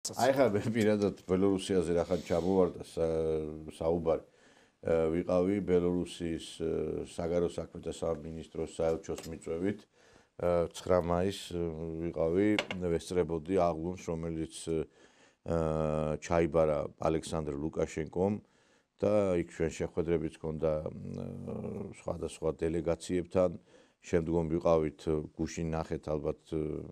აი ხა მე პირადად ბელორუსიაზე რახან ჩამოვარდა საუბარი. ვიყავი ბელორუსიის საგარეო საქმეთა სამინისტროს საელჩოს მიწვევით 9 მაისს ვიყავი ვესწრებოდი აღლუნს, რომელიც ჩაიბარა ალექსანდრ ლუკაშენკომ და იქ ჩვენ შეხვედრებიც ჰქონდა სხვადასხვა დელეგაციებთან. შემდგომ ვიყავით გუშინ ნახეთ ალბათ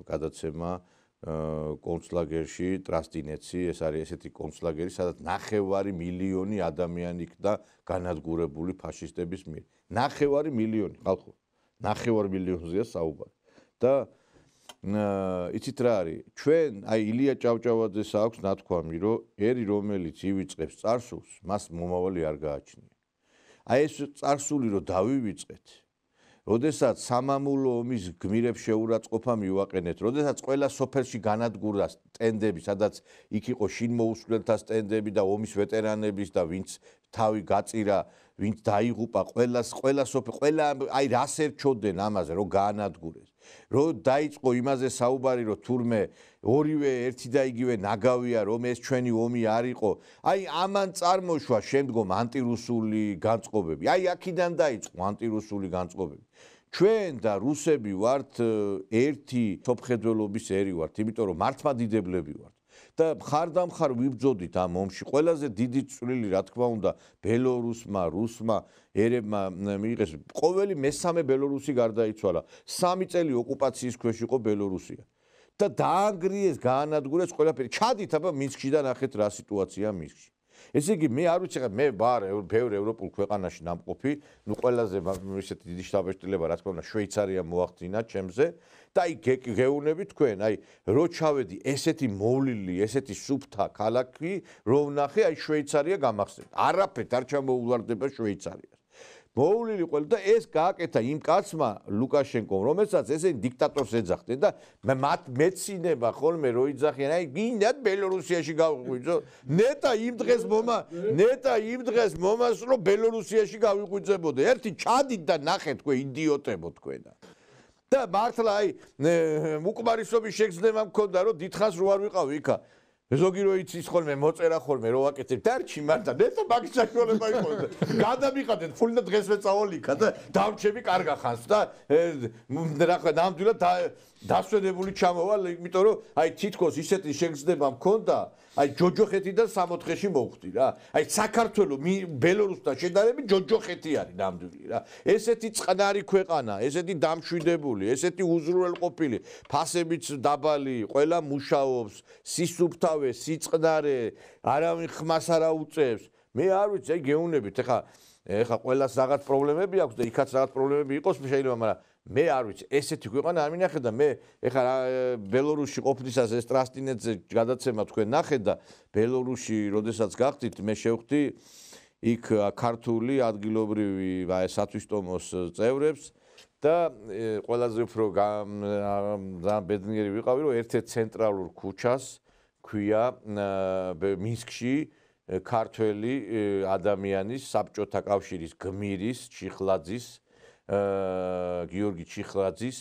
გადაცემა კონცლაგერში ტრასტინეცი, ეს არის ესეთი კონცლაგერი, სადაც 9 მილიონი ადამიანი იქნა განადგურებული ფაშისტების მიერ. 9 მილიონი ხალხო, 9 მილიონზეა საუბარი. და იცით რა არის? ჩვენ აი ილია ჭავჭავაძეს აქვს ნათქვამი, რომ ერი რომელიც ივიწყებს წარსულს, მას მომავალი არ გააჩნია. აი ეს წარსული რომ დავივიწყეთ, როდესაც სამამულო ომის გმირებს შეურაცხყოფა მივაყენეთ, როდესაც ყველა სოფელში განადგურდა სტენდები, სადაც იქ იყო შინმოუსვლელთა სტენდები და ომის ვეტერანების და ვინც თავი გაწირა, ვინც დაიღუპა, ყველა სოფელი, ყველა აი რას ერჩოდნენ ამაზე, რომ გაანადგურეს. რომ დაიწყო იმაზე საუბარი, რომ თურმე ორივე ერთი და იგივე ნაგავია, რომ ეს ჩვენი ომი არ იყო. აი ამან წარმოშვა შემდგომ ანტირუსული განწყობები. აი აქედან დაიწყო ანტირუსული განწყობები. ჩვენ და რუსები ვართ ერთი სოფხედველობის ერი ვართ, იმიტომ რომ მართლმადიდებლები ვართ. და მხარდამხარ ვიბრძოდით ამ ომში. ყველაზე დიდი წვლილი, რა თქმა უნდა, ბელორუსმა, რუსმა ერებმა მიიღეს. ყოველი მესამე ბელორუსი გარდაიცვალა. 3 წელი ოკუპაციის ქვეშ იყო ბელორუსია. და დაანგრიეს, გაანადგურეს ყველაფერი. ჩადით აბა მინსკში და ნახეთ რა სიტუაცია მინსკში. ესე იგი მე არ ვიცი, მე ვარ ბევრ ევროპულ ქვეყანაში ნამყოფი, ნუ ყველაზე ისეთი დიდი შთაბეჭდილება, რა თქმა უნდა, შვეიცარია მოახდინა ჩემზე და აი გეუნები თქვენ, აი რო ჩავედი ესეთი მოვლილი, ესეთი სუფთა ქალაქი, რო ვნახე, აი შვეიცარია გამახსენდა. არაფერთ არ ჩამოუვარდება შვეიცარიას. მოვლილი ყველა და ეს გააკეთა იმ კაცმა ლუკაშენკომ, რომელსაც ესენი დიქტატორს ეძახდნენ და მეცინება ხოლმე რო იძახიან, აი გინდათ ბელორუსიაში გავიღვიძო, ნეტა იმ დღეს მომასწრო ბელორუსიაში გავიღვიძებოდე. ერთი ჩადით და ნახეთ თქვენ იდიოტებო თქვენა. და მართლა აი უკმარისობის შეგრძნება მქონდა, რომ დიდხანს რო არ ვიყავი იქა. ზოგი რო იცის ხოლმე მოწერა ხოლმე რო ვაკეთებ დარჩი მართა ნეტო მაგის საშუალება იყო გადამიყადეთ ფული და დღესვე წავალ იქა და დავჩები კარგა ხანს და რა ნამდვილად დასვენებული ჩამოვალ იმიტომ რომ აი თითქოს ისეთი შეგრძნება მქონდა აი ჯოჯოხეთიდან 64-ში მოვხვდი რა აი საქართველოს ბელორუსთან შედარებით ჯოჯოხეთი არის ნამდვილი რა ესეთი წყნარი ქვეყანა ესეთი დამშვიდებული ესეთი უზრუნველყოფილი ფასებიც დაბალი ყველა მუშაობს სისუფთავე სიწყნარე არავინ ხმას არ აუწევს მე არ ვიცი აი გეუნებით ეხა ყველას რაღაც პრობლემები აქვს და იქაც რაღაც პრობლემები იყოს შეიძლება მაგრამ მე არ ვიცი ესეთი ქვეყანა არ მინახე და მე ეხლა ბელორუსში ყოფნისას ეს ტრასტინეცზე გადაცემა თქვენ ნახეთ და ბელორუსში როდესაც გახდით მე შევხვდი იქ ქართული ადგილობრივი სათვისტომოს წევრებს და ყველაზე უფრო ძალიან ბედნიერი ვიყავი რომ ერთ-ერთ ცენტრალურ ქუჩას ქვია მინსკში ქართველი ადამიანის საბჭოთა კავშირის გმირის ჩიხლაძის გიორგი ჩიხლაძის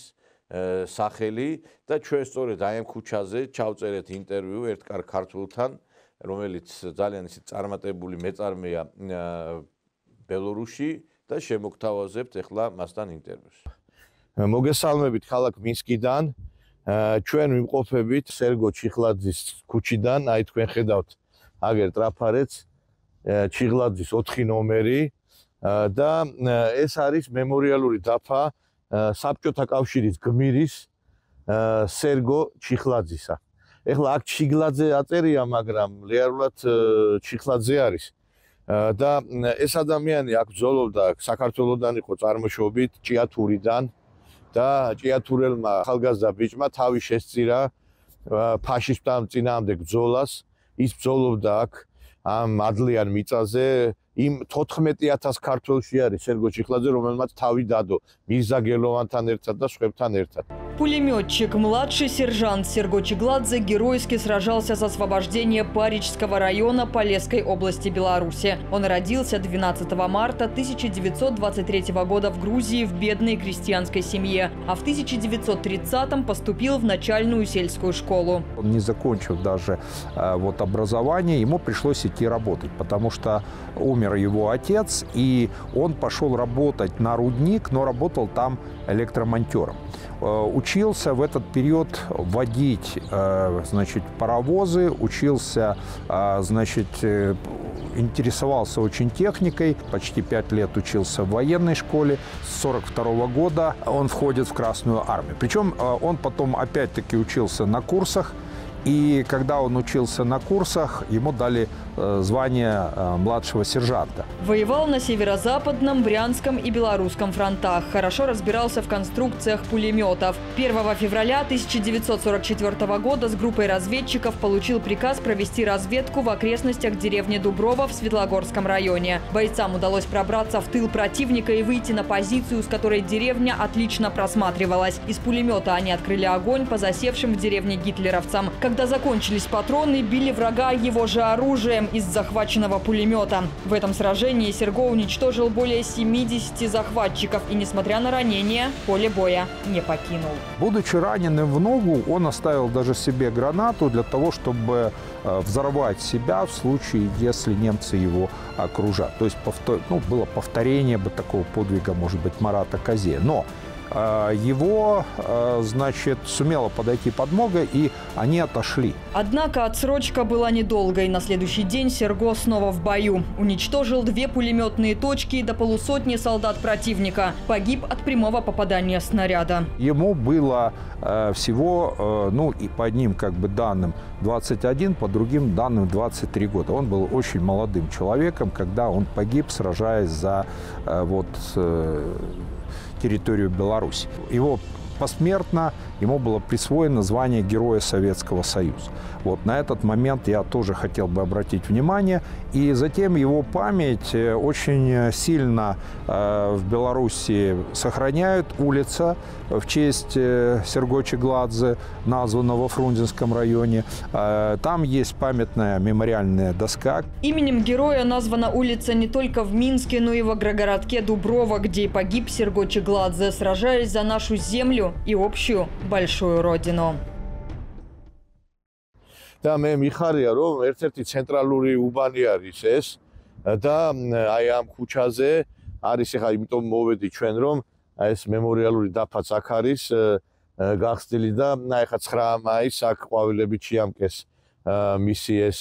სახელი და ჩვენ სწორედ აი ამ ქუჩაზე ჩავწერეთ ინტერვიუ ერთ ქართველთან რომელიც ძალიან ისე წარმატებული მეწარმეა ბელორუსში და შემოგთავაზებთ ახლა მასთან ინტერვიუს. მოგესალმებით ქალაქ მინსკიდან. ჩვენ ვიმყოფებით სერგო ჩიხლაძის ქუჩიდან, აი თქვენ ხედავთ აგერ ტრაფარეთს ჩიხლაძის 4 ნომერი და ეს არის მემორიალური დაფა საბჭოთა კავშირის გმირის სერგო ჩიხლაძისა. ეხლა აქ ჩიხლაძე აწერია, მაგრამ რეალურად ჩიხლაძე არის. და ეს ადამიანი აქ ბრძოლობდა, საქართველოსდან იყო წარმოშობით, ჭიათურიდან და ჭიათურელმა ახალგაზრდა ბიჭმა თავი შესწირა ფაშისტთა წინააღმდეგ ბრძოლას. ის ბრძოლობდა აქ ამ ადლიან მიწაზე იმ 14,000 ქართველში არის სერგო ჩიხლაძე, რომელმაც თავი დადო მირზა გელოვანთან ერთად და სხვებთან ერთად. Пулеметчик, младший сержант Серго Чигладзе геройски сражался за освобождение Паричского района Полесской области Беларуси. Он родился 12 марта 1923 года в Грузии в бедной крестьянской семье, а в 1930-м поступил в начальную сельскую школу. Он не закончил даже образование, ему пришлось идти работать, потому что умер его отец, и он пошел работать на рудник, но работал там электромонтером. Учился в этот период водить, паровозы, учился, интересовался очень техникой. Почти 5 лет учился в военной школе. С 1942 года он входит в Красную армию. Причем он потом опять-таки учился на курсах. И когда он учился на курсах, ему дали звание младшего сержанта. Воевал на северо-западном, Брянском и Белорусском фронтах. Хорошо разбирался в конструкциях пулеметов. 1 февраля 1944 года с группой разведчиков получил приказ провести разведку в окрестностях деревни Дуброво в Светлогорском районе. Бойцам удалось пробраться в тыл противника и выйти на позицию, с которой деревня отлично просматривалась. Из пулемета они открыли огонь по засевшим в деревне гитлеровцам. Когда закончились патроны, били врага его же оружием из захваченного пулемета. В этом сражении Серго уничтожил более 70 захватчиков и, несмотря на ранения, поле боя не покинул. Будучи раненым в ногу, он оставил даже себе гранату для того, чтобы взорвать себя в случае, если немцы его окружат. То есть было повторение бы такого подвига, может быть, Марата Казея. Но его, сумела подойти подмога, и они отошли. Однако отсрочка была недолгой. На следующий день Серго снова в бою. Уничтожил 2 пулеметные точки и до полусотни солдат противника. Погиб от прямого попадания снаряда. Ему было всего, и по одним данным 21, по другим данным 23 года. Он был очень молодым человеком, когда он погиб, сражаясь за территорию Беларуси. Его посмертно ему было присвоено звание Героя Советского Союза. На этот момент я тоже хотел бы обратить внимание. И затем его память очень сильно в Беларуси сохраняют. Улица в честь Серго Чигладзе, названа во Фрунзенском районе. Там есть памятная мемориальная доска. Именем героя названа улица не только в Минске, но и в агрогородке Дуброво, где и погиб Серго Чигладзе, сражаясь за нашу землю и общую большую родину. და მე მიხარია რომ ერთ-ერთი ცენტრალური უბანი არის ეს და აი ამ ქუჩაზე არის ახლა იმიტომ მოვედი ჩვენ რომ ეს მემორიალური დაფაც აქ არის გახსნილი და აი ახლა 9 მაისს აქ ყვავილებით შეამკეს მისი ეს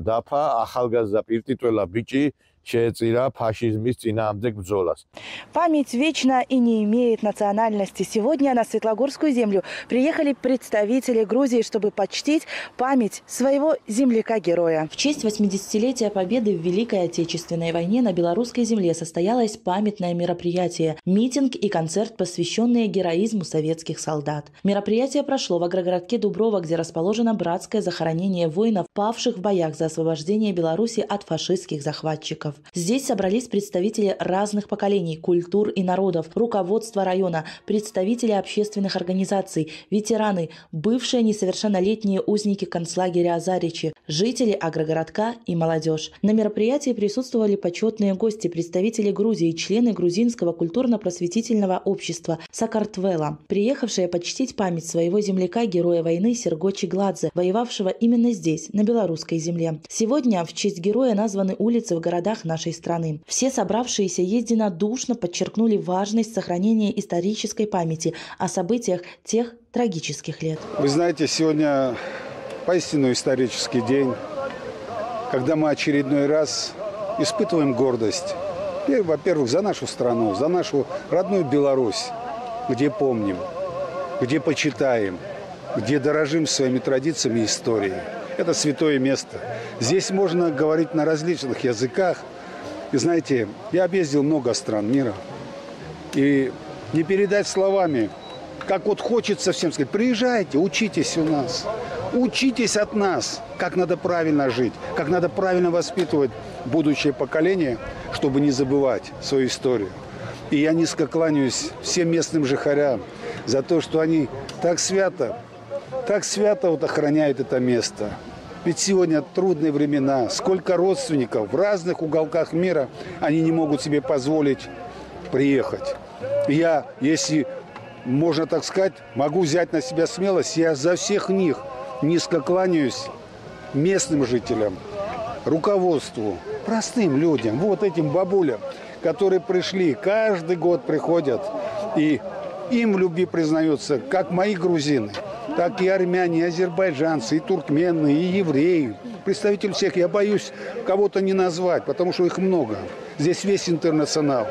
დაფა ახალგაზრდა პირტიტველა ბიჭი შეეწირა фашизмის წინააღმდეგ бრძოლას. Память вечна и не имеет национальности. Сегодня на Светлогорскую землю приехали представители Грузии, чтобы почтить память своего земляка-героя. В честь 80-летия победы в Великой Отечественной войне на белорусской земле состоялось памятное мероприятие – митинг и концерт, посвященные героизму советских солдат. Мероприятие прошло в агрогородке Дуброво, где расположено братское захоронение воинов, павших в боях за освобождение Беларуси от фашистских захватчиков. Здесь собрались представители разных поколений, культур и народов, руководство района, представители общественных организаций, ветераны, бывшие несовершеннолетние узники концлагеря Азаричи, жители агрогородка и молодежь. На мероприятии присутствовали почетные гости, представители Грузии, члены грузинского культурно-просветительного общества Сакартвела, приехавшие почтить память своего земляка-героя войны Серго Чигладзе, воевавшего именно здесь, на белорусской земле. Сегодня в честь героя названы улицы в городах нашей страны. Все собравшиеся единодушно подчеркнули важность сохранения исторической памяти о событиях тех трагических лет. Вы знаете, сегодня поистину исторический день, когда мы очередной раз испытываем гордость. Во-первых, за нашу страну, за нашу родную Беларусь, где помним, где почитаем, где дорожим своими традициями и историей. Это святое место. Здесь можно говорить на различных языках. И знаете, я объездил много стран мира. И не передать словами, как хочется всем сказать, приезжайте, учитесь у нас. Учитесь от нас, как надо правильно жить, как надо правильно воспитывать будущее поколение, чтобы не забывать свою историю. И я низко кланяюсь всем местным жихарям за то, что они так свято вот охраняют это место. Ведь сегодня трудные времена, сколько родственников в разных уголках мира, они не могут себе позволить приехать. Я, если можно так сказать, могу взять на себя смелость, я за всех них низко кланяюсь местным жителям, руководству, простым людям, вот этим бабулям, которые пришли, каждый год приходят, и им в любви признаются как мои грузины, так и армяне, и азербайджанцы, и туркмены, и евреи. Представитель всех, я боюсь кого-то не назвать, потому что их много. Здесь весь интернационал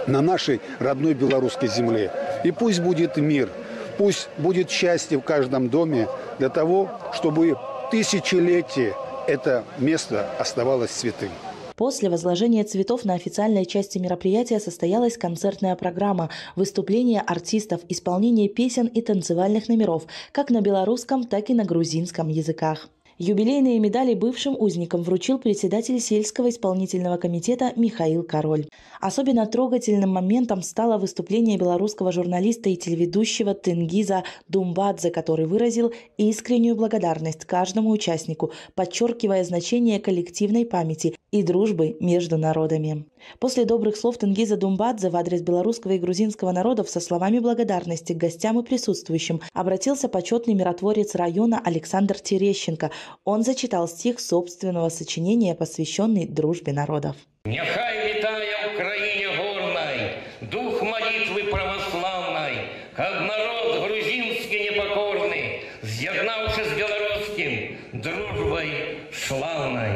на нашей родной белорусской земле. И пусть будет мир, пусть будет счастье в каждом доме для того, чтобы тысячелетие это место оставалось святым. После возложения цветов на официальной части мероприятия состоялась концертная программа, выступления артистов, исполнение песен и танцевальных номеров как на белорусском, так и на грузинском языках. Юбилейные медали бывшим узникам вручил председатель сельского исполнительного комитета Михаил Король. Особенно трогательным моментом стало выступление белорусского журналиста и телеведущего Тенгиза Думбадзе, который выразил искреннюю благодарность каждому участнику, подчеркивая значение коллективной памяти и дружбы между народами. После добрых слов Тенгиза Думбадзе в адрес белорусского и грузинского народов со словами благодарности к гостям и присутствующим обратился почетный миротворец района Александр Терещенко. Он зачитал стих собственного сочинения, посвященный дружбе народов. «Нехай витая Украине горной, дух молитвы православной, как народ грузинский непокорный, з'єднавшись с белорусским дружбой славной».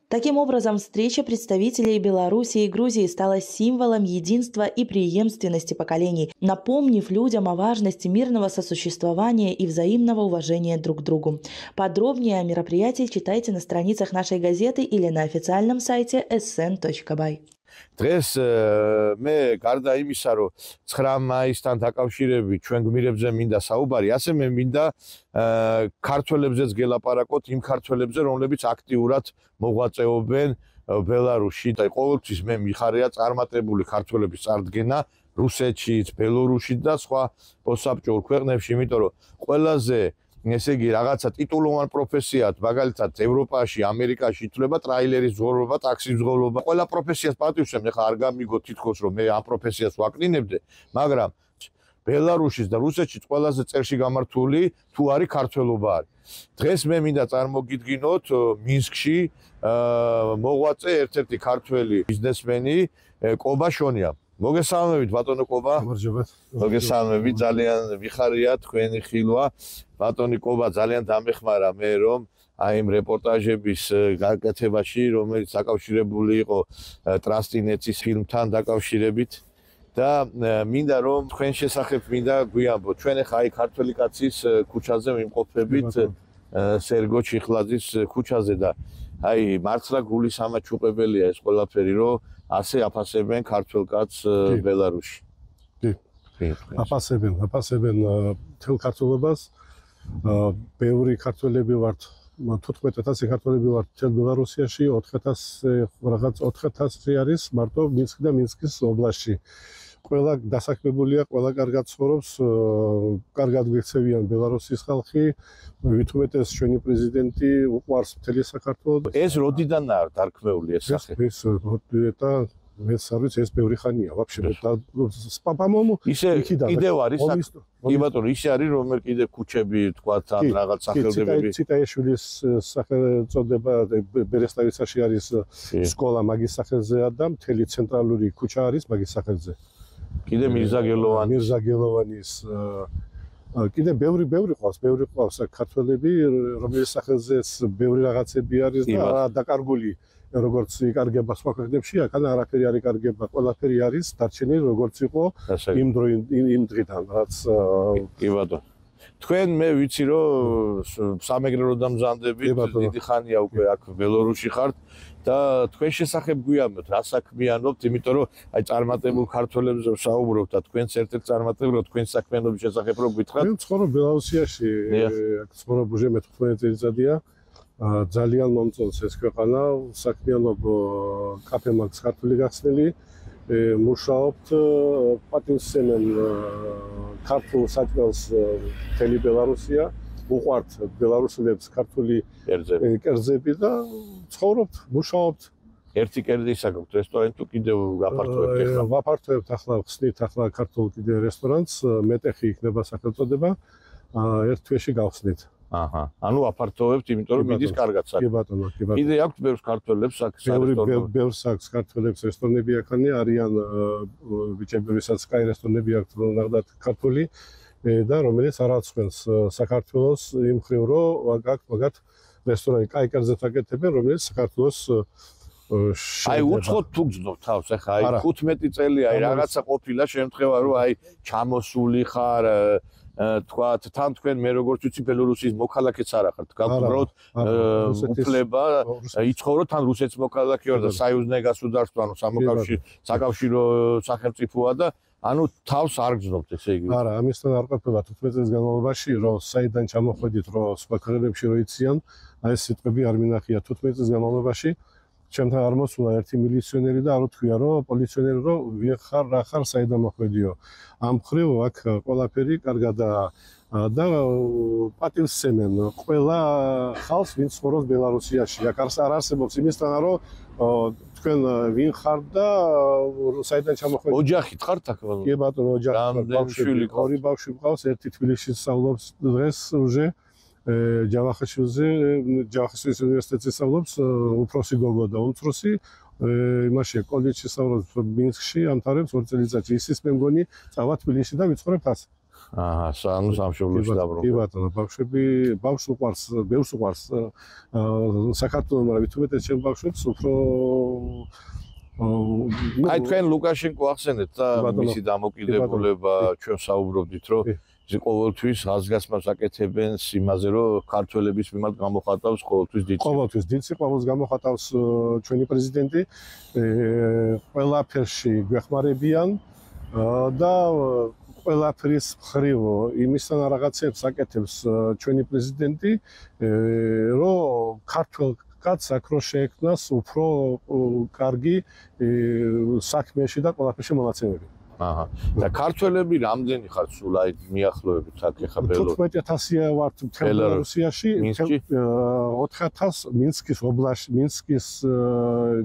Таким образом, встреча представителей Беларуси и Грузии стала символом единства и преемственности поколений, напомнив людям о важности мирного сосуществования и взаимного уважения друг к другу. Подробнее о мероприятии читайте на страницах нашей газеты или на официальном сайте sn.by. დღეს მე გარდა იმისა, რომ 9 მაისთან დაკავშირებით ჩვენ გმირებზე მინდა საუბარი, ასე მე მინდა ქართველებზეც გელაპარაკოთ, იმ ქართველებზე, რომლებიც აქტიურად მოღვაწეობენ ბელარუსში და ყოველთვის მე მიხარია წარმატებული ქართველების წარდგენა რუსეთშიც, ბელორუსშიც და სხვა პოსტსაბჭოურ ქვეყნებში, იმიტომ რომ ყველაზე ესე იგი რაღაცა ტიტულოვან პროფესიად, მაგალითად ევროპაში, ამერიკაში ითვლება ტრაილერის მძღოლობა, ტაქსის მძღოლობა. ყველა პროფესიას პატივსემ, ეხლა არ გამიგო თითქოს რომ მე ამ პროფესიას ვაკნინებდე, მაგრამ ბელარუსის და რუსეთშიც ყველაზე წერში გამართული თუ არის ქართველობა არის. დღეს მე მინდა წარმოგიდგინოთ მინსკში მოღვაწე ერთ-ერთი ქართველი ბიზნესმენი კობა შონია. მოგესალმებით ბატონო კობა. მოგესალმებით, ძალიან ვიხარია თქვენი ხილვა. ბატონი კობა, ძალიან დამეხმარა მე რომ აი იმ რეპორტაჟების გაკეთებაში, რომელიც დაკავშირებული იყო ტრასტინეცის ფილმთან დაკავშირებით და მინდა რომ თქვენ შესახებ მინდა გვიამბოთ. ჩვენ ახლა აი ქართველი კაცის ქუჩაზე ვიმყოფებით, სერგო ჩიხლაძის ქუჩაზე და აი მართლა გულის ამაჩუყებელია ეს ყველაფერი, რომ ასე აფასებენ ქართველ კაცს ბელარუსში. აფასებენ თელ ქართველობას. ბევრი ქართველები ვართ, 15000 ქართველები ვართ თელ ბელარუსიაში, 4000 არის მარტო მინსკი და მინსკის ობლასტში. ყველა დასაქმებულია, ყველა კარგად ცხოვრობს, კარგად გვექცევიან ბელარუსის ხალხი, ვითუმეტეს ჩვენი პრეზიდენტი უყვარს მთელი საქართველოს. ეს როდიდან არის დარქმეული ეს სახე? ეს და მეც არ ვიცი, ეს ბევრი ხანია ვაფშე და სპაპამომო ისე კიდევ არის კი ბატონო, ისე არის რომ მე კიდე ქუჩები თქვათ ან რაღაც სახელდებები. ციტაიაშვილის სახელწოდება ბერესტავიცაში არის სკოლა მაგის სახელზეა და მთელი ცენტრალური ქუჩა არის მაგის სახელზე. კიდე მირზაგელოვანის კიდე ბევრი ყავს ქართველები, რომლის სახელზეც ბევრი რაღაცები არის და დაკარგული. როგორც იკარგება სხვა ქვეყნებში, აქ არაფერი არ იკარგება, ყველაფერი არის დარჩენილი როგორც იყო იმ დღიდან, რაც კი ბატონო. თქვენ მე ვიცი რომ სამეგრელო დამზადებით დიდი ხანია უკვე აქ ბელორუსში ხართ და თქვენ შესახებ გვიამბობთ რა საქმიანობთ იმიტომ რომ აი წარმატებულ ქართველებზე ვსაუბრობთ და თქვენც ერთ-ერთ წარმატებულად თქვენ საქმიანობის შესახებ რო გითხრათ მე ვცხოვრობ ბელარუსიაში აქ ცხოვრობ уже მე-15 წელიწადია ძალიან მომწონს ეს ქვეყანა საქმიანობა კაფე მაგს ქართული გახსნილი მუშაობთ პატივსცემენ ქართულ საჭმელს მთელი ბელარუსია უყვართ ბელარუსელებს ქართული კერძები და ცხოვრობთ მუშაობთ ერთი კერძი ისაგოთ რესტორანი თუ კიდევ გაფართოებთ ახლა ვაფართოებთ ახლა ხსნით ახლა ქართულ კიდე რესტორანს მეტეხი იქნება სახელწოდება ერთ თვეში გავხსნით აჰა ანუ აფართოვებთ იმიტომ რომ მიდის კარგად საქმე კი ბატონო კიდე აქვს ბევრს ქართველებს აქ ბევრს აქვს ქართველებს რესტორნები აქანი არიან ბიჭები ვისაც კაი რესტორნები აქვს ნახდათ ქართული და რომელიც არ აცხვენს საქართველოს იმ ხრივ რომ მაგათ რესტორანი კაი კერძებს აკეთებენ რომელიც საქართველოს აი უცხოთ თუ გძნობ თავს ახლა აი 15 წელი აი რაღაცა ყოფილა შემთხვევა რომ აი ჩამოსული ხარ თქვათ თან თქვენ მე როგორც ვიცი ბელორუსის მოქალაქეც არ ახართ გაგუბროთ უფლება იცხოვროთ თან რუსეთის მოქალაქე ვარ და საიუზნე გასუდარსტვა ანუ საკავშირო სახელმწიფოა და ანუ თავს არ გძნობთ ესე იგი არა ამისთან არ ყოფილა 15 წლის განმავლობაში რომ საიდან ჩამოხვედით რომ სხვა ქვეყნებში რო იციან აი ეს სიტყვები არ მინახია 15 წლის განმავლობაში ჩემთან არ მოსულა ერთი მილიციონერი და არ უთქვია რომ პოლიციონერი რომ ვინ ხარ რა ხარ საიდან მოხვედიო ამ ხრივ აქ ყველაფერი კარგადაა და პატივსცემენ ყველა ხალხს ვინც ცხოვრობს ბელარუსიაში აქ არ არსებობს იმისთანა რომ თქვენ ვინ ხარ და საიდან ჩამოხვედით ოჯახით ხართ აქ კი ბატონო ოჯახი ორი ბავშვი მყავს ერთი თბილისში სწავლობს დღეს уже ჯავახიშვილის უნივერსიტეტში სწავლობს უფროსი გოგო და უმცროსი იმაში კოლეჯში სწავლობს მინსკში ამთავრებს 2 წელიწადში ისიც მე მგონი წავა თბილისში და ვიცხოვრებ ასე აჰა სამშობლოში დაბრუნდა კი ბატონო ბავშვს უყვარს ბევრს უყვარს საქართველოს მაგრამ თუმცა ჩემ ბავშვებს უფრო აი თქვენ ლუკაშენკო ახსენეთ და მისი დამოკიდებულება ჩვენ საუბრობდით რომ ყოველთვის ხაზგასმას აკეთებენ იმაზე რომ ქართველების მიმართ გამოხატავს ყოველთვის დიდ სიყვარულს გამოხატავს ჩვენი პრეზიდენტი ყველაფერში გვეხმარებიან და ყველაფრის მხრივ იმისთან რაღაცებს აკეთებს ჩვენი პრეზიდენტი რომ ქართულ კაცს აქ რო შეექმნას უფრო კარგი საქმეში და ყველაფერში მონაცემები აჰა და ქართველები რამდენი ხართ სულ აი მიახლოებით აქ ეხა ბელორუსი 15000-ია ვართ მთელ ბელორუსიაში 4000 მინსკის ობლასტში მინსკის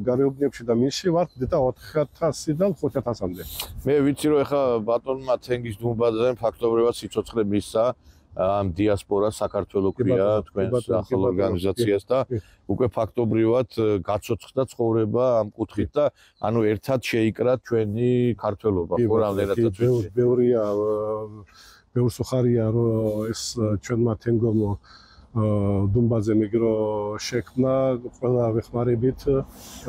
გარეუბნებში და მინსკში ვართ და 4000-დან 5000-მდე მე ვიცი რომ ეხა ბატონმა თენგის დუმბაძემ ფაქტობრივად სიცოცხლე მისცა ამ დიასპორა საქართველოს ქვია თქვენს ახალ ორგანიზაციას და უკვე ფაქტობრივად გაცოცხლდა ცხოვრება ამ კუთხით და ანუ ერთად შეიკრა ჩვენი ქართველობა ხო რამდენადაც ვიცი ბევრია ბევრს უხარია რომ ეს ჩვენმა თენგომ დუმბაძემ იგრო შექმნა ყველა ვეხმარებით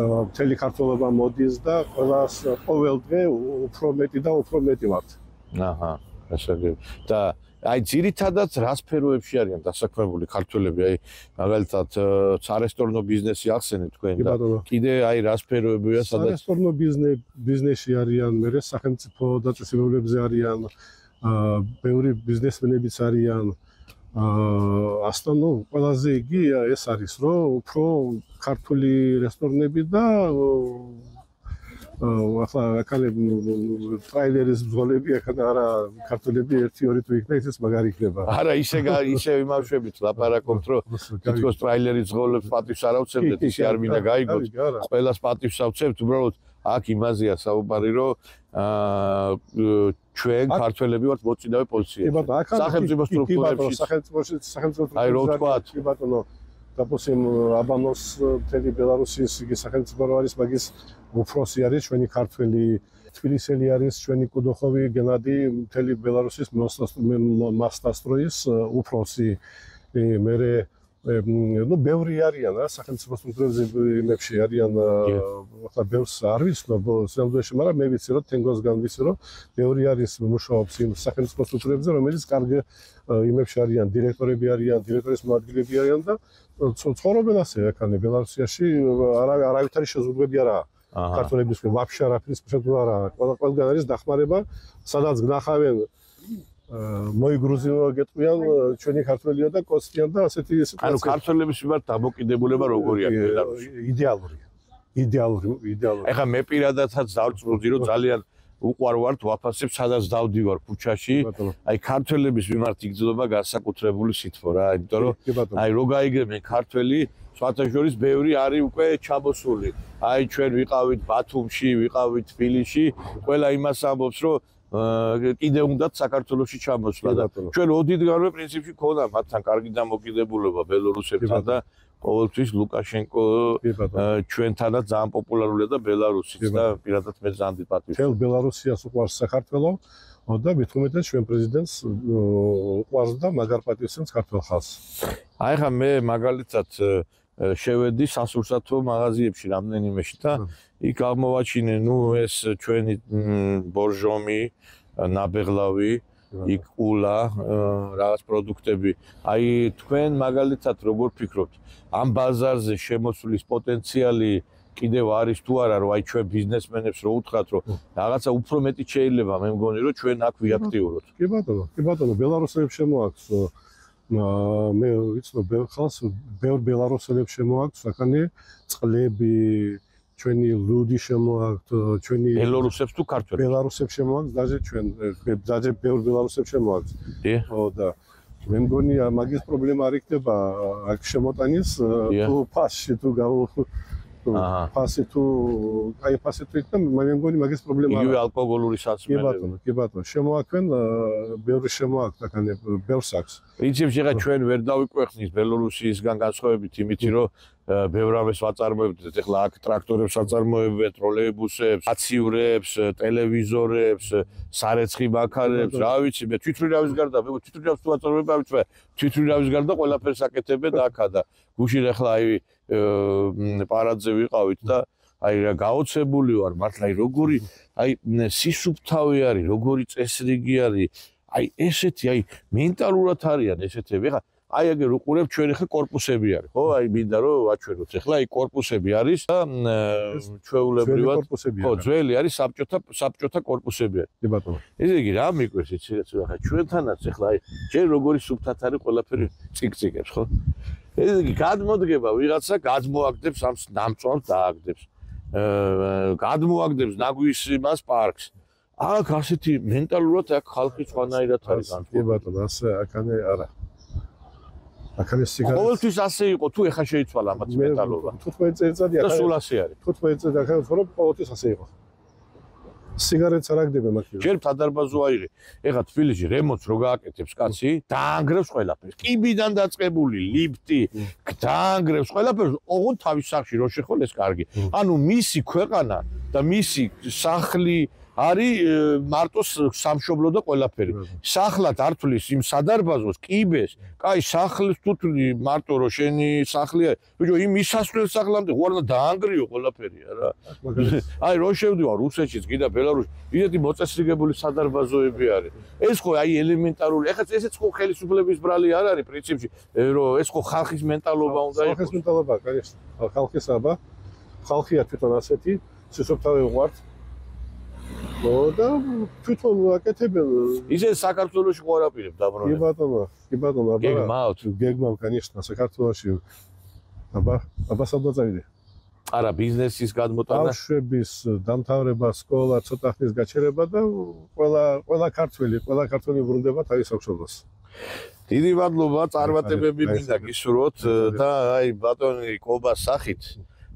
მთელი ქართველობა მოდის და ყველას ყოველ დღე უფრო მეტი და უფრო მეტი ვართ აჰა ასე და აი ძირითადად რა სფეროებში არიან დასაქმებული ქართველები აი მაგალითად სარესტორნო ბიზნესი ახსენეთ თქვენ და კიდე აი რა სფეროებია სადაც სარესტორნო ბიზნესში არიან მე სახელმწიფო დაწესებულებებზე არიან ბევრი ბიზნესმენებიც არიან ასტანო ყველაზე იგი ეს არის რომ უფრო ქართული რესტორნები და ახლა აკალები ტრაილერის ბრძოლები ახლა არა ქართველები 1-2 თუ იქნება ისიც მაგარი იქნება არა ისე იმავშებით ლაპარაკობთ რომ თითქოს ტრაილერის ბრძოლებს პატივს არ ავცემდეთ ისე არ მინდა გაიგოთ ყველას პატივს ავცემთ უბრალოდ აქ იმაზეა საუბარი რომ ჩვენ ქართველები ვართ მოწინავე პოზიციებში სახელმწიფო სტრუქტურებში აი რო ვთქვათ კი ბატონო დაპოსიმ აბანოს მთელი ბელარუსის იგი სახელმწიფო არის მაგის უფროსი არის ჩვენი ქართველი თბილისელი არის ჩვენი კუდოხოვი გენადი მთელი ბელარუსის მასტასტროის უფროსი მერე ну ბევრი არიან რა სახელმწიფო სტრუქტურებზე იმებში არიან ახლა ბევრს არ ვიცნობ სამდროში მაგრამ მე ვიცი რომ თენგოსგან ვიცი რომ ბევრი არის მუშაობს იმ სახელმწიფო სტრუქტურებზე რომელიც კარგი იმებში არიან დირექტორები არიან დირექტორის მოადგილეები არიან და ცხოვრობენ ასე აქ ბელარუსიაში არავითარი შეზღუდვები არაა ქართველების ვაფშე არაფრის შეზღუდვა არაა ყველგან არის დახმარება სადაც გნახავენ მოიგრუზინო გეტყვიან ჩვენი ქართველია და კოსტიან და ასეთი სიტუაცია. ანუ ქართველების მიმართ დამოკიდებულება როგორია ბელარუსში? იდეალური. ეხლა მე პირადადაც დავწუხდი რომ ძალიან უყვარვართ ვაფასებს სადაც დავდივარ ქუჩაში. აი ქართველების მიმართ იგრძნობა განსაკუთრებული სითბო რა, იმიტომ რომ აი რო გაიგებენ ქართველი სხვათა შორის ბევრი არის უკვე ჩამოსული. აი ჩვენ ვიყავით ბათუმში, ვიყავით თბილისში, ყველა იმას ამბობს რომ კიდე უნდათ საქართველოში ჩამოსვლა და ჩვენ ოდითგანვე პრინციპში ქონდა მათთან კარგი დამოკიდებულება ბელორუსებთან და ყოველთვის ლუკაშენკო ჩვენთანაც ძალიან პოპულარულია და ბელარუსიც და პირადად მე ძალიან დიდ პატივს მთელ ბელარუსიას უყვარს საქართველო და მithumetes ჩვენ პრეზიდენტს უყვარს და მაგარ პატივს ქართულ ხალხს. აი ხა მე მაგალითად შევედი სასურსათო მაღაზიებში რამდენიმეში და იქ აღმოვაჩინე ნუ ეს ჩვენი ბორჟომი, ნაბეღლავი, იქ ყულა, რაღაც პროდუქტები. აი თქვენ მაგალითად როგორ ფიქრობთ, ამ ბაზარზე შემოსვლის პოტენციალი კიდევ არის თუ არა, რომ აი ჩვენ ბიზნესმენებს რო უთხრათ, რომ რაღაცა უფრო მეტი შეიძლება, მე მგონი რომ ჩვენ აქ ვიაქტიუროთ. კი ბატონო, ბელარუსელებს შემოაქვს მე ვიცნობ ბევრ ხალხს, ბევრ ბელარუსელებს შემოაქვს აქანი წყლები, ჩვენი ლუდი შემოაქვთ, ჩვენი ბელარუსებს თუ ქართველებს? ბელარუსებს შემოაქვს, დაჟე ბევრ ბელარუსებს შემოაქვს. ხო და მე მგონი მაგის პრობლემა არ იქნება აქ შემოტანის თუ ფასში თუ ფასი თუ აი ფასი თუ იქნება, მე მგონი მაგის პრობლემა არა. იგივე ალკოგოლური საწმენდები. კი ბატონო, შემოაქვენ ბევრი შემოაქვთ აქანი ბევრს აქვს. პრინციპში ხა ჩვენ ვერ დავიკვეხნით ბელორუსიისგან განსხვავებით იმითი რომ ბევრამეს ვაწარმოებთ ეხლა აქ ტრაქტორებს აწარმოებთ, ტროლეიბუსებს, აცივრებს, ტელევიზორებს, სარეცხი ბაქარებს, რა ვიცი მე თვითმფრინავის გარდა მე თვითმფრინავს თუ აწარმოებ არ ვიცი თვითმფრინავის გარდა ყველაფერს აკეთებენ აქა და გუშინ ეხლა აი პარადზე ვიყავით და აი რა გაოცებული ვარ მართლა აი როგორი აი სისუფთავე არის, როგორი წესრიგი არის აი ესეთი აი მენტალურად არიან ესეთები ხა აი აგერ უყურებ ჩვენ ხა корпуსები არის ხო აი მინდა რომ ვაჩვენოთ ახლა აი корпуსები არის და ჩვეულებრივად ხო ძველი არის საბჭოთა корпуსები არის კი ბატონო ესე იგი რა მიკვირს იცი რა ხა ჩვენთანაც ახლა აი ჯერ როგორი სუფთად არის ყველაფერი წიკწიკებს ხო ესე იგი გადმოდგება ვიღაცა გადმოაგდებს ამ ნამწვავს დააგდებს გადმოაგდებს ნაგვის იმას პარკს აქ ასეთი მენტალურად აქ ხალხი სხვანაირად არის განსხვავებული. კი ბატონო, ასე აქანე არა. აქანე სიგარეტი. ყოველთვის ასე იყო, თუ ეხა შეიცვალა ამათ მენტალობა. 15 წელიწადი და სულ ასე არის. 15 წელიწადი ახლა ვთქვა, რომ ყოველთვის ასე იყო. სიგარეტს არ აგდებენ მაქირო. ჯერ სადარბაზო აიღე. ეხა თბილისში რემონტს რო გააკეთებს კაცი, დაანგრევს ყველაფერს. კიბიდან დაწყებული ლიფტი, დაანგრევს ყველაფერს, ოღონ თავის სახლში რო შეხვალ ეს კარგი. ანუ მისი ქვეყანა და მისი სახლი არის მარტო სამშობლო და ყველაფერი. სახლად არ თulis იმ სადარბაზოს, კიბეს, კაი სახლის თუთლი მარტო რო შენი სახლია. ბიჭო, იმ ისასვლელ სახლამდე უარდა დაანგრიო ყველაფერია რა. აი რო შევდივარ რუსეთშიც კიდე ბელარუსში, ისეთი მოწესრიგებული სადარბაზოები არის. ეს ხო აი ელემენტარული, ეხლა ესეც ხო ხელისუფლების ბრალი არ არის პრინციპში, რომ ეს ხო ხალხის მენტალობა უნდა იყოს. ხალხის მენტალობა, конечно. ხალხისაბა, ხალხია თვითონ ასეთი, სისუფთავე უყვართ. და თვითონ აკეთებენ ისე საქართველოში ყურაპირებ დაბრუნებას. კი ბატონო, გეგმავ, конечно, საქართველოში. აბა სადღაც წავიდე. არა, ბიზნესის გადმოტანა, ბავშვების დამთავრება, სკოლა, ცოტა ხნის გაჩერება და ყველა ქართველი ვრუნდება თავის სამშობლოს. დიდი მადლობა, წარმატებები მინდა გისურვოთ და აი ბატონი კობას სახით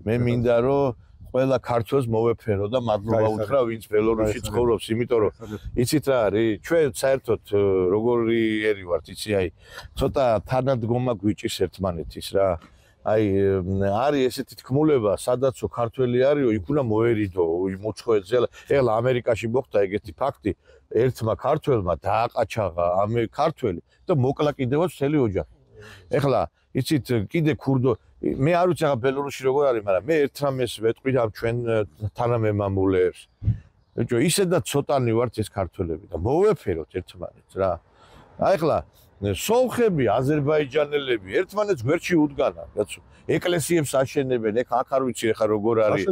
მე მინდა რომ ყველა ქართველს მოვეფერო და მადლობა უთხრა ვინც ბელორუსში ცხოვრობს, იმიტომ რომ იცით რა არის, ჩვენ საერთოდ როგორი ერი ვართ, იცი აი, ცოტა თანადგომა გვიჭირს ერთმანეთის რა. აი არის ესეთი თქმულება, სადაცო ქართველი არისო, იქ უნდა მოერიდო, მოწყვეტზე. ეხლა ამერიკაში მოხდა ეგეთი ფაქტი, ერთმა ქართველმა დააყაჩაღა ქართველი და მოკლა კიდევაც მთელი ოჯახი. ეხლა იცით კიდე ქურდო მე არ ვიცი ახლა ბელორუსში როგორ არის მაგრამ მე ერთ რამეს ვეტყვი ამ ჩვენ თანამემამულეებს ბიჭო ისედაც ცოტანი ვართ ეს ქართველები და მოვეფეროთ ერთმანეთს რა აი ახლა სომხები აზერბაიჯანელები ერთმანეთს გვერდში უდგანან კაცო ეკლესიებს აშენებენ აქ არ ვიცი ახლა როგორ არის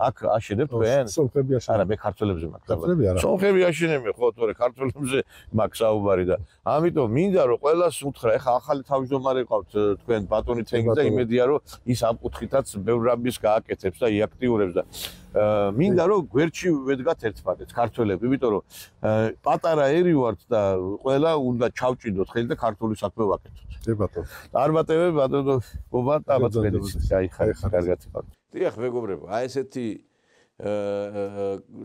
აქ აშენებთ თქვენ სომხები აშენებენ არა მე ქართველებზე მაქვს სომხები აშენებენ ხო თორე ქართველებზე მაქვს საუბარი და ამიტომ მინდა რომ ყველას უთხრა ახლა ახალი თავმჯდომარე ყავთ თქვენ ბატონი თენგი და იმედია რომ ის ამ კუთხითაც ბევრ რამის გააკეთებს და იაქტიურებს და მინდა რომ გვერდში ვედგათ ერთმანეთს ქართველები იმიტომ რომ პატარა ერი ვართ და ყველა უნდა ჩავჭიდოთ ხელი და ქართული საქმე ვაკეთოთ ბატონო წარმატებები ბატონო გობა ტაბატბედის გაიხარ კარგად იყავთ დიახ მეგობრებო აი ესეთი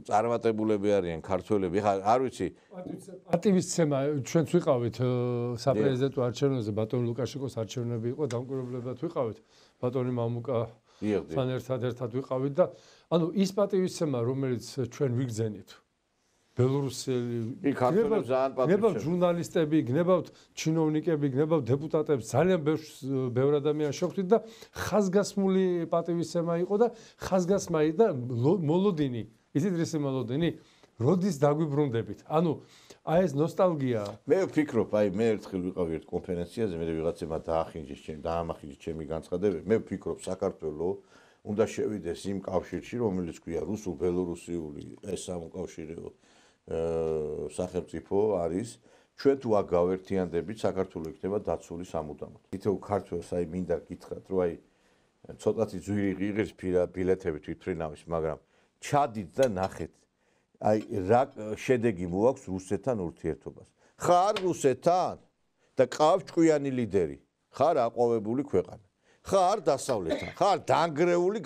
წარმატებულები არიან ქართველები ხა არ ვიცი პატივისცემა ჩვენც ვიყავით საპრეზიდენტო არჩევნებზე ბატონ ლუკაშენკოს არჩევნები იყო დამკვირვებლებად ვიყავით ბატონი მამუკა ერთად ვიყავით და ანუ ის პატივისცემა რომელიც ჩვენ ვიგზენით ბელორუსელი გნებავთ ჟურნალისტები, გნებავთ ჩინოვნიკები, გნებავთ დეპუტატებს, ძალიან ბევრ ადამიანს შევხვდით და ხაზგასმული პატივისცემა იყო და ხაზგასმა და მოლოდინი, იცით რისი მოლოდინი? როდის დაგვიბრუნდებით? ანუ აი ეს ნოსტალგია. მე ვფიქრობ, აი მე ერთხელ ვიყავი ერთ კონფერენციაზე, მე ვიღაცემა დაამახინჯეს ჩემი განცხადებები. მე ვფიქრობ, საქართველოს უნდა შევიდეს იმ კავშირში, რომელიც ქვია რუსულ-ბელორუსიული ეს სამოკავშირეო სახელმწიფო არის ჩვენ თუ აქ გავერთიანდებით საქართველოს იქნება დაცული სამუდამოდ. თითოეულ ქართველს აი მინდა გითხრათ რომ აი ცოტათი ძვირი იღებს ბილეთები თვითფრინავის მაგრამ ჩადით და ნახეთ აი რა შედეგი მოაქვს რუსეთთან ურთიერთობას. ხარ რუსეთთან და ყავს ჭკვიანი ლიდერი. ხარ აყვავებული ქვეყანა. ხარ დასავლეთთან, ხარ დანგრეული,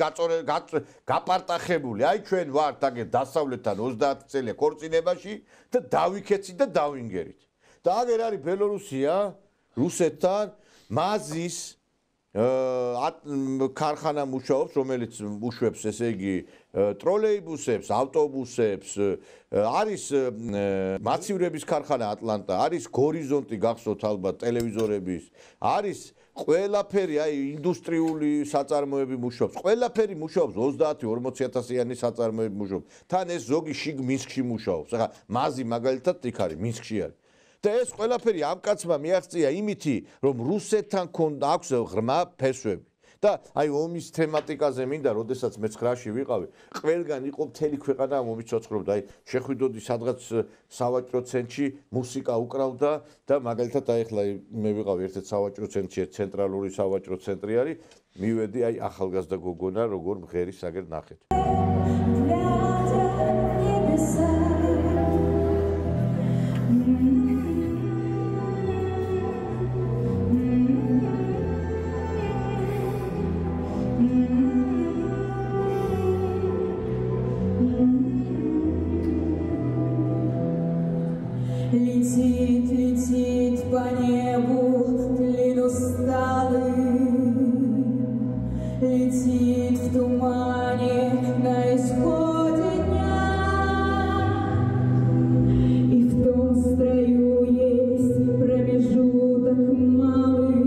გაპარტახებული. აი ჩვენ ვართ აგერ დასავლეთთან 30 წელია ქორწინებაში და დავიქეცით და დავინგერით. და აგერ არის ბელორუსია, რუსეთთან მაზის ქარხანა მუშაობს, რომელიც უშვებს, ესე იგი, ტროლეიბუსებს, ავტობუსებს, არის მაცივრების ქარხანა ატლანტა, არის გორიზონტი გახსოვთ ალბათ ტელევიზორების, არის ყველაფერი აი ინდუსტრიული საწარმოები მუშაობს. ყველაფერი მუშაობს 30-40000-იანი საწარმოები მუშაობს. თან ეს ზოგი შიგ მინსკში მუშაობს. ახლა მაზი მაგალითად იქ არის, მინსკში არის. და ეს ყველაფერი ამ კაცმა მიაღწია იმითი, რომ რუსეთთან აქვს ღრმა ფესვები. და აი ომის თემატიკაზე მინდა, როდესაც მე 9-ში ვიყავი, ყველგან იყო მთელი ქვეყანა მომიცოცხლობდა, აი შეხვიდოდი სადღაც სავაჭრო ცენტრში, მუსიკა უკრავდა და მაგალითად აი ახლა მე ვიყავი ერთ-ერთ სავაჭრო ცენტრში, ცენტრალური სავაჭრო ცენტრი არის, მივედი აი ახალგაზრდა გოგონა როგორ მღერის აგერ ნახეთ. Летит по небу тлен усталый, летит в тумане на исходе дня. И в том строю есть промежуток малый,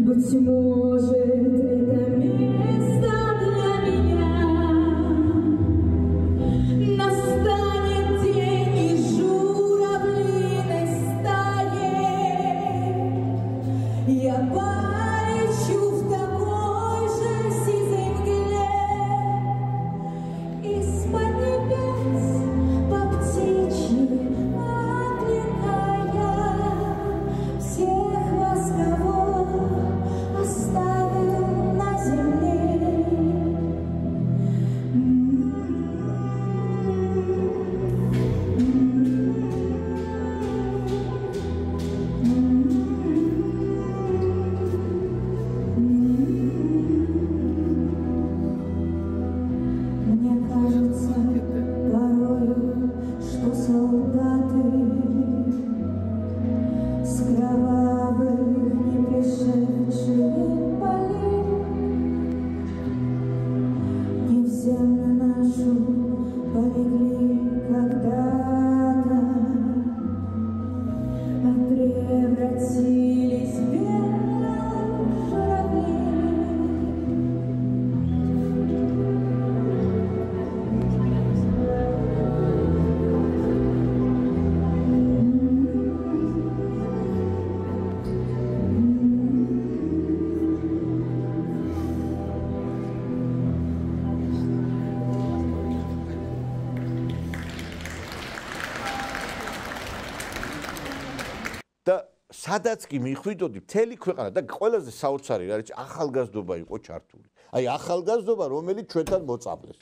быть может, это место для меня. Настанет день и журавлиной стаей я полечу в такой же сизой мгле. Из-под небес по птичьи окликая всех вас, кого оставил на земле. და სადაც კი მიხვიდოდი მთელი ქვეყანა და ყველაზე საოცარი რა არის ახალგაზრდობა იყო ჩართული. აი ახალგაზრდობა რომელიც ჩვენთან მოწამლეს.